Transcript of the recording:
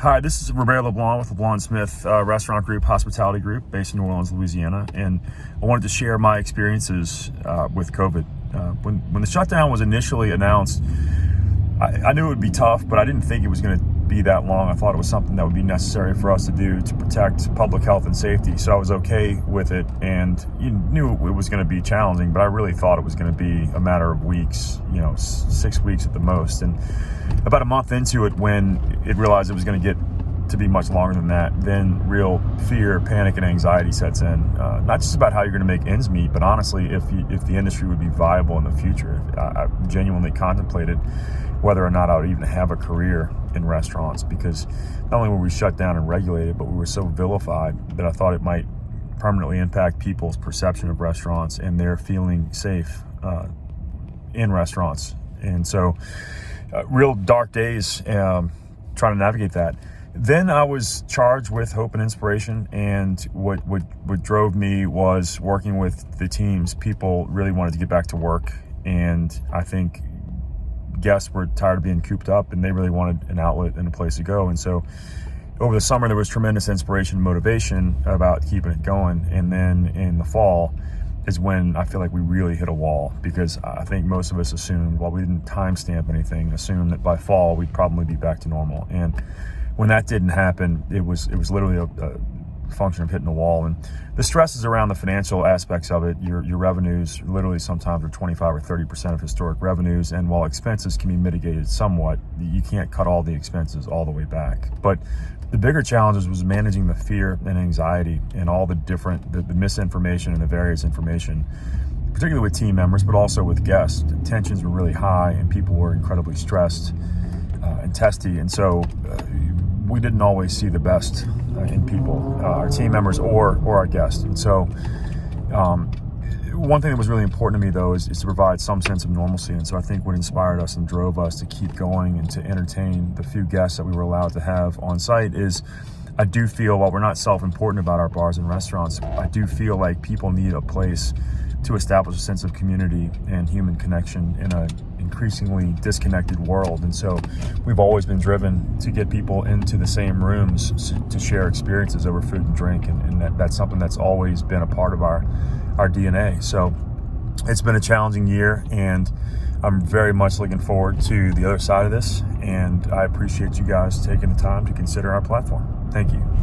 Hi, this is LeBlanc with LeBlanc Smith Restaurant Group, Hospitality Group, based in New Orleans, Louisiana. And I wanted to share my experiences with COVID. When the shutdown was initially announced, I knew it would be tough, but I didn't think it was going to be that long. I thought it was something that would be necessary for us to do to protect public health and safety. So I was okay with it, and you knew it was going to be challenging, but I really thought it was going to be a matter of weeks, 6 weeks at the most. And about a month into it, when it realized it was going to get to be much longer than that, then real fear, panic, and anxiety sets in. Not just about how you're going to make ends meet, but honestly, if the industry would be viable in the future. I genuinely contemplated whether or not I would even have a career in restaurants, because not only were we shut down and regulated, but we were so vilified that I thought it might permanently impact people's perception of restaurants and their feeling safe in restaurants. And so real dark days trying to navigate that. Then I was charged with hope and inspiration, and what drove me was working with the teams. People really wanted to get back to work, and I think guests were tired of being cooped up, and they really wanted an outlet and a place to go. And so over the summer, there was tremendous inspiration and motivation about keeping it going. And then in the fall is when I feel like we really hit a wall, because I think most of us assumed, while we didn't timestamp anything, assumed that by fall we'd probably be back to normal. And when that didn't happen, it was literally a function of hitting a wall. And the stresses around the financial aspects of it, your revenues literally sometimes are 25 or 30% of historic revenues. And while expenses can be mitigated somewhat, you can't cut all the expenses all the way back. But the bigger challenges was managing the fear and anxiety and all the different, the misinformation and the various information, particularly with team members, but also with guests. Tensions were really high, and people were incredibly stressed and testy. And so we didn't always see the best in people, our team members or our guests. And so one thing that was really important to me, though, is to provide some sense of normalcy. And so I think what inspired us and drove us to keep going and to entertain the few guests that we were allowed to have on site is, I do feel, while we're not self-important about our bars and restaurants, I do feel like people need a place to establish a sense of community and human connection in an increasingly disconnected world. And so we've always been driven to get people into the same rooms to share experiences over food and drink. And that's something that's always been a part of our DNA. So it's been a challenging year, and I'm very much looking forward to the other side of this. And I appreciate you guys taking the time to consider our platform. Thank you.